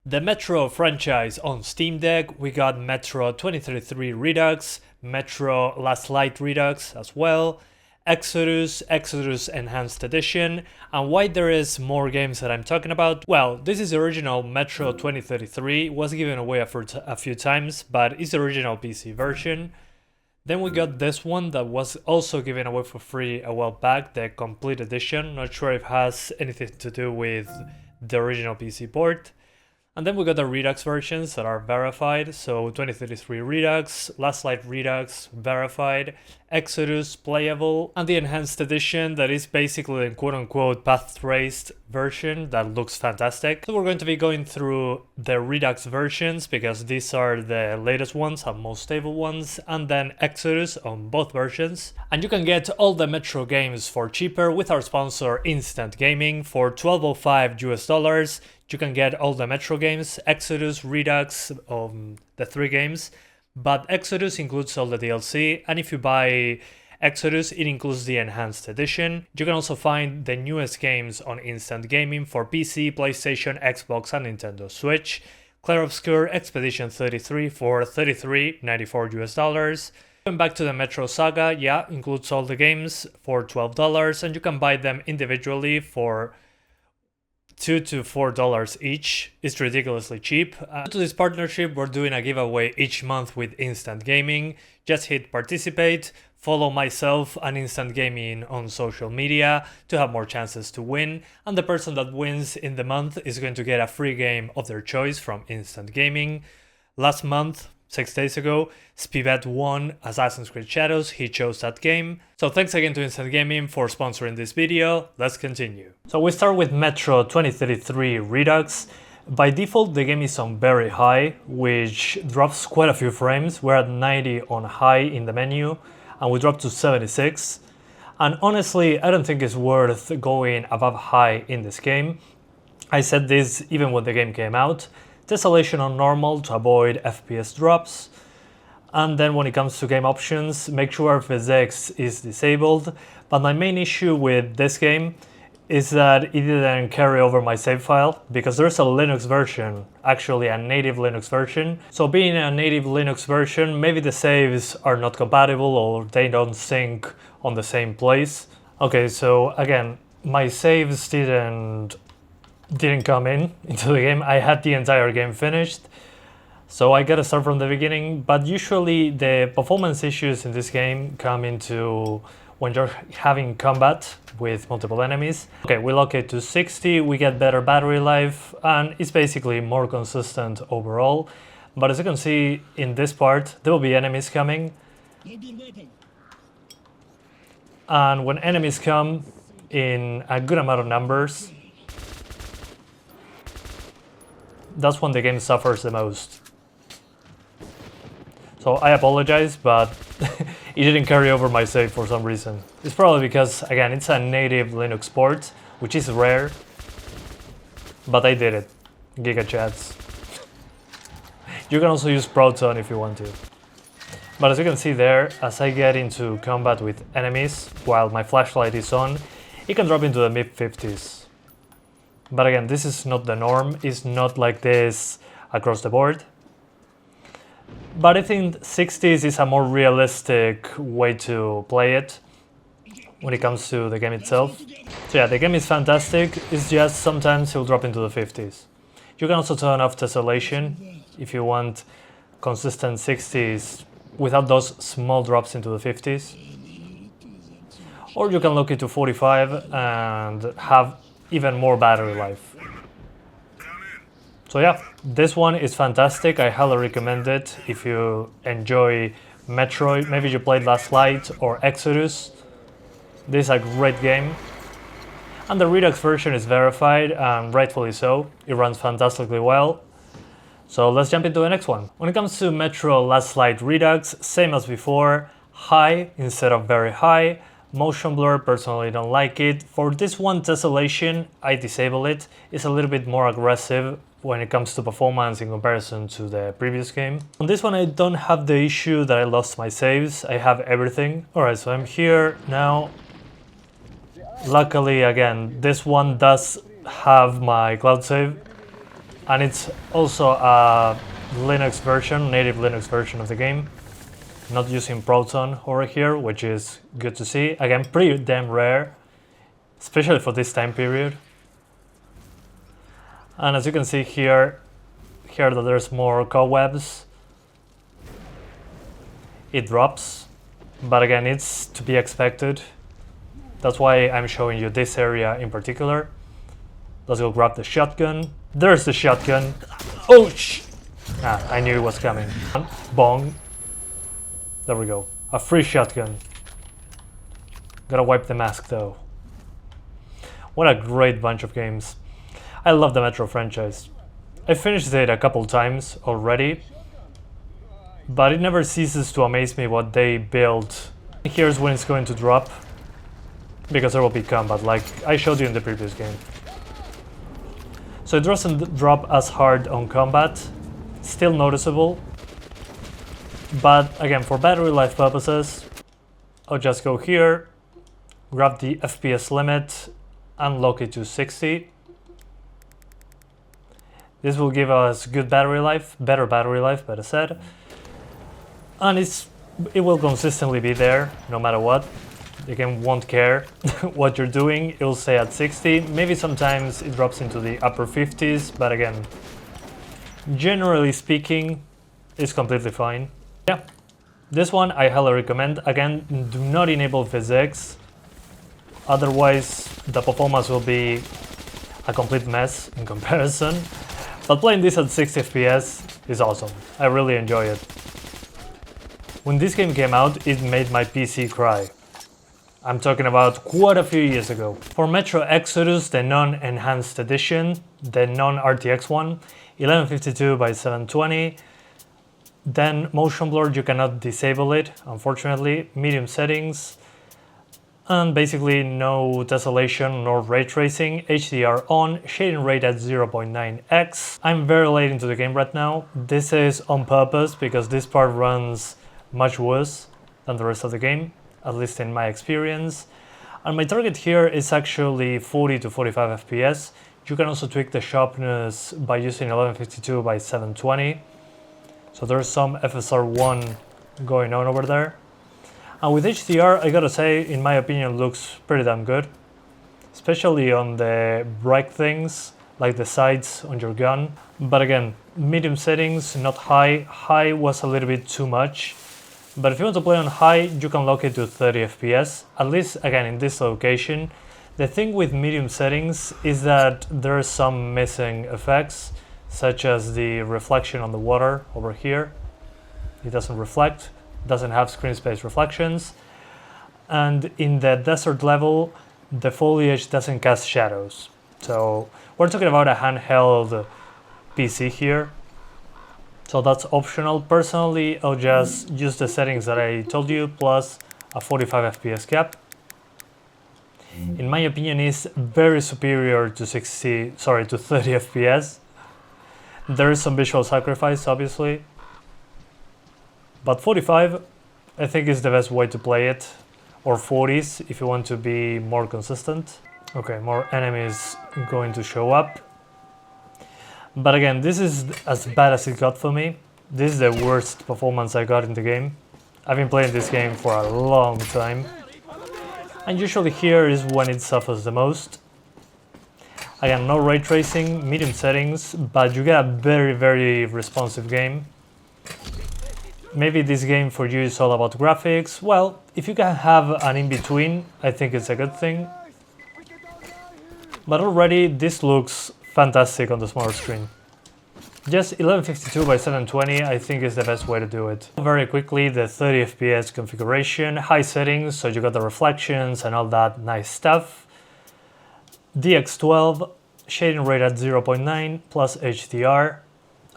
The Metro franchise on Steam Deck, we got Metro 2033 Redux, Metro Last Lite Redux as well, Exodus, Exodus Enhanced Edition, and why there is more games that I'm talking about. Well, this is the original Metro 2033, was given away a few times, but it's the original PC version. Then we got this one that was also given away for free a while back, the Complete Edition. Not sure if it has anything to do with the original PC port. And then we got the Redux versions that are verified, so 2033 Redux, Last Lite Redux, verified, Exodus, playable, and the Enhanced Edition that is basically the quote-unquote path-traced version that looks fantastic. So we're going to be going through the Redux versions because these are the latest ones and most stable ones, and then Exodus on both versions. And you can get all the Metro games for cheaper with our sponsor Instant Gaming for $12.05 US. You can get all the Metro games, Exodus, Redux, the 3 games, but Exodus includes all the DLC, and if you buy Exodus, it includes the Enhanced Edition. You can also find the newest games on Instant Gaming for PC, PlayStation, Xbox, and Nintendo Switch. Clair Obscur Expedition 33 for $33.94 US. Going back to the Metro Saga, yeah, includes all the games for $12, and you can buy them individually for $2 to $4 each. It's ridiculously cheap. To this partnership, we're doing a giveaway each month with Instant Gaming. Just hit participate, follow myself and Instant Gaming on social media to have more chances to win. And the person that wins in the month is going to get a free game of their choice from Instant Gaming. Last month, 6 days ago, Spivet won Assassin's Creed Shadows. He chose that game. So thanks again to Instant Gaming for sponsoring this video. Let's continue. So we start with Metro 2033 Redux. By default, the game is on very high, which drops quite a few frames. We're at 90 on high in the menu, and we dropped to 76. And honestly, I don't think it's worth going above high in this game. I said this even when the game came out. Tessellation on normal to avoid FPS drops, and then when it comes to game options, make sure physics is disabled. But my main issue with this game is that it didn't carry over my save file because there's a Linux version, actually a native Linux version. So being a native Linux version, maybe the saves are not compatible or they don't sync on the same place. Okay, so again, my saves didn't come into the game. I had the entire game finished, so I gotta start from the beginning. But usually the performance issues in this game come into when you're having combat with multiple enemies. Okay, we lock it to 60, we get better battery life, and it's basically more consistent overall. But as you can see in this part, there will be enemies coming, and when enemies come in a good amount of numbers, that's when the game suffers the most. So I apologize, but it didn't carry over my save for some reason. It's probably because, again, it's a native Linux port, which is rare, but I did it. Gigachats. You can also use Proton if you want to. But as you can see there, as I get into combat with enemies, while my flashlight is on, it can drop into the mid-50s. But again, this is not the norm, it's not like this across the board. But I think 60s is a more realistic way to play it when it comes to the game itself. So yeah, the game is fantastic, it's just sometimes it'll drop into the 50s. You can also turn off tessellation if you want consistent 60s without those small drops into the 50s. Or you can lock it to 45 and have even more battery life. So yeah, this one is fantastic. I highly recommend it if you enjoy Metroid. Maybe you played Last Light or Exodus. This is a great game. And the Redux version is verified, and rightfully so. It runs fantastically well. So let's jump into the next one. When it comes to Metro Last Light Redux, same as before, high instead of very high. Motion blur, personally don't like it. For this one, tessellation, I disable it. It's a little bit more aggressive when it comes to performance in comparison to the previous game. On this one, I don't have the issue that I lost my saves. I have everything. Alright, so I'm here now. Luckily, again, this one does have my cloud save. And it's also a Linux version, native Linux version of the game. Not using Proton over here, which is good to see. Again, pretty damn rare, especially for this time period. And as you can see here that there's more cobwebs. It drops, but again, it's to be expected. That's why I'm showing you this area in particular. Let's go grab the shotgun. There's the shotgun. Oh, I knew it was coming. Bong. There we go. A free shotgun. Gotta wipe the mask though. What a great bunch of games. I love the Metro franchise. I finished it a couple times already, but it never ceases to amaze me what they built. Here's when it's going to drop, because there will be combat, like I showed you in the previous game. So it doesn't drop as hard on combat, still noticeable, but again, for battery life purposes, I'll just go here, grab the FPS limit, and lock it to 60. This will give us good battery life, better battery life, better said. And it will consistently be there, no matter what. The game won't care what you're doing, it will stay at 60. Maybe sometimes it drops into the upper 50s, but again, generally speaking, it's completely fine. Yeah, this one I highly recommend. Again, do not enable physics, otherwise the performance will be a complete mess in comparison. But playing this at 60 FPS is awesome. I really enjoy it. When this game came out, it made my PC cry. I'm talking about quite a few years ago. For Metro Exodus, the non-enhanced edition, the non-RTX one, 1152 by 720. Then motion blur, you cannot disable it, unfortunately. Medium settings. And basically no tessellation nor ray tracing, HDR on, shading rate at 0.9x. I'm very late into the game right now. This is on purpose because this part runs much worse than the rest of the game, at least in my experience. And my target here is actually 40 to 45 FPS. You can also tweak the sharpness by using 1152 by 720. So there's some FSR1 going on over there. And with HDR, I gotta say, in my opinion, looks pretty damn good. Especially on the bright things, like the sights on your gun. But again, medium settings, not high. High was a little bit too much. But if you want to play on high, you can lock it to 30 FPS. At least, again, in this location. The thing with medium settings is that there are some missing effects, such as the reflection on the water over here. It doesn't reflect. Doesn't have screen space reflections, and in the desert level the foliage doesn't cast shadows. So we're talking about a handheld PC here, so that's optional. Personally, I'll just use the settings that I told you plus a 45 FPS cap. In my opinion, is very superior to 30 FPS. There is some visual sacrifice, obviously. But 45, I think, is the best way to play it, or 40s if you want to be more consistent. Okay, more enemies going to show up. But again, this is as bad as it got for me. This is the worst performance I got in the game. I've been playing this game for a long time. And usually here is when it suffers the most. Again, no ray tracing, medium settings, but you get a very, very responsive game. Maybe this game for you is all about graphics. Well, if you can have an in-between, I think it's a good thing. But already this looks fantastic on the smaller screen. Just 1152 by 720 I think is the best way to do it. Very quickly, the 30 FPS configuration, high settings, so you got the reflections and all that nice stuff. DX12, shading rate at 0.9 plus HDR.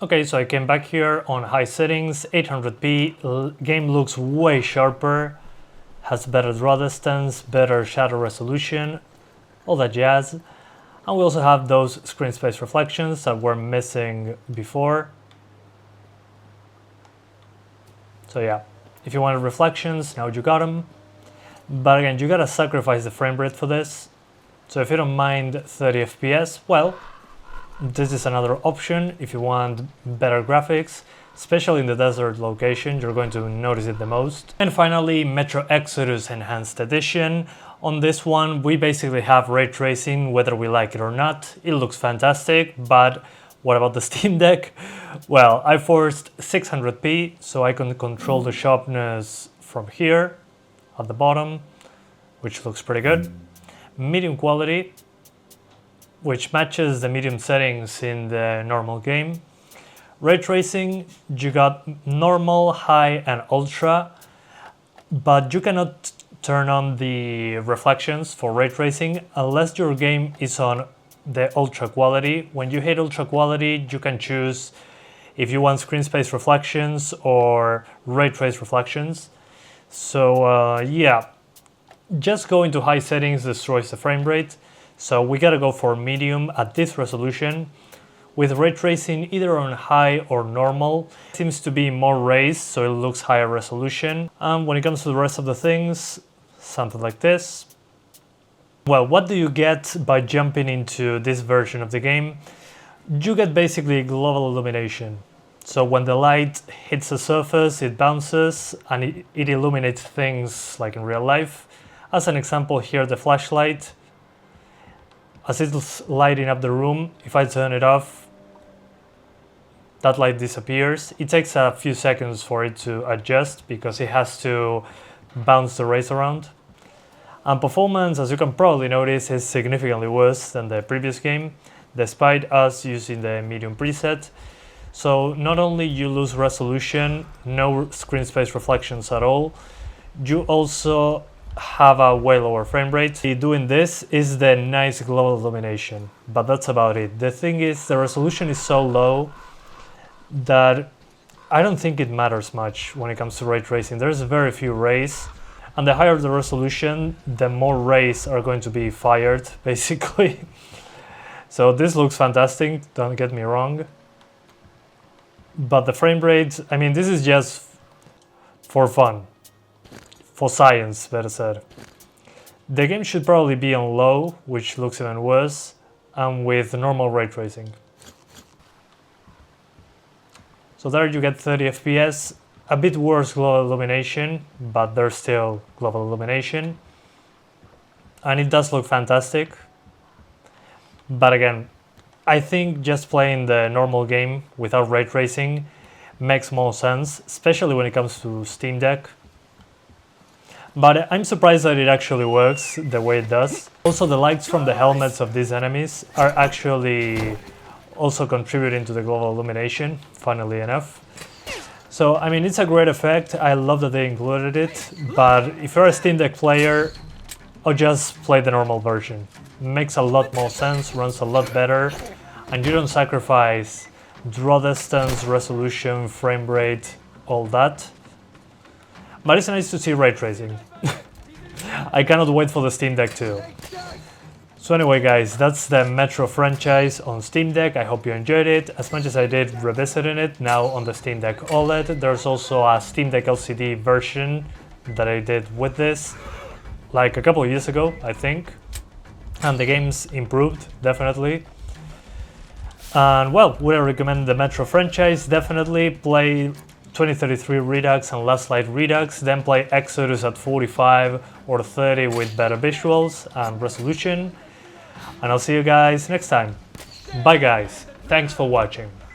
Okay, so I came back here on high settings, 800p, game looks way sharper, has better draw distance, better shadow resolution, all that jazz. And we also have those screen space reflections that were missing before. So yeah, if you wanted reflections, now you got them. But again, you gotta sacrifice the frame rate for this. So if you don't mind 30 FPS, well, this is another option if you want better graphics, especially in the desert location, you're going to notice it the most. And finally, Metro Exodus Enhanced Edition. On this one, we basically have ray tracing whether we like it or not. It looks fantastic, but what about the Steam Deck? Well, I forced 600p so I can control the sharpness from here at the bottom, which looks pretty good. Medium quality, which matches the medium settings in the normal game. Ray tracing, you got normal, high and ultra, but you cannot turn on the reflections for ray tracing unless your game is on the ultra quality. When you hit ultra quality, you can choose if you want screen space reflections or ray trace reflections. So yeah, just going to high settings destroys the frame rate. So we gotta go for medium at this resolution. With ray tracing either on high or normal, it seems to be more raised, so it looks higher resolution. And when it comes to the rest of the things, something like this. Well, what do you get by jumping into this version of the game? You get basically global illumination. So when the light hits the surface, it bounces and it illuminates things like in real life. As an example here, the flashlight. As it's lighting up the room, if I turn it off, that light disappears. It takes a few seconds for it to adjust because it has to bounce the rays around. And performance, as you can probably notice, is significantly worse than the previous game, despite us using the medium preset. So not only you lose resolution, no screen space reflections at all, you also have a way lower frame rate. Doing this is the nice global illumination, but that's about it. The thing is, the resolution is so low that I don't think it matters much when it comes to ray tracing. There's very few rays, and the higher the resolution, the more rays are going to be fired, basically. So this looks fantastic, don't get me wrong. But the frame rate, I mean, this is just for fun. For science, better said. The game should probably be on low, which looks even worse, and with normal ray tracing. So there you get 30 FPS, a bit worse global illumination, but there's still global illumination. And it does look fantastic. But again, I think just playing the normal game without ray tracing makes more sense, especially when it comes to Steam Deck. But I'm surprised that it actually works the way it does. Also, the lights from the helmets of these enemies are actually also contributing to the global illumination, funnily enough. So, I mean, it's a great effect. I love that they included it, but if you're a Steam Deck player, I'll just play the normal version. Makes a lot more sense, runs a lot better, and you don't sacrifice draw distance, resolution, frame rate, all that. But it's nice to see ray tracing. I cannot wait for the Steam Deck too. So anyway guys, that's the Metro franchise on Steam Deck. I hope you enjoyed it as much as I did revisiting it now on the Steam Deck OLED. There's also a Steam Deck LCD version that I did with this, like a couple of years ago, I think. And the game's improved, definitely. And well, would I recommend the Metro franchise? Definitely play 2033 Redux and Last Light Redux, then play Exodus at 45 or 30 with better visuals and resolution. And I'll see you guys next time. Bye guys, thanks for watching.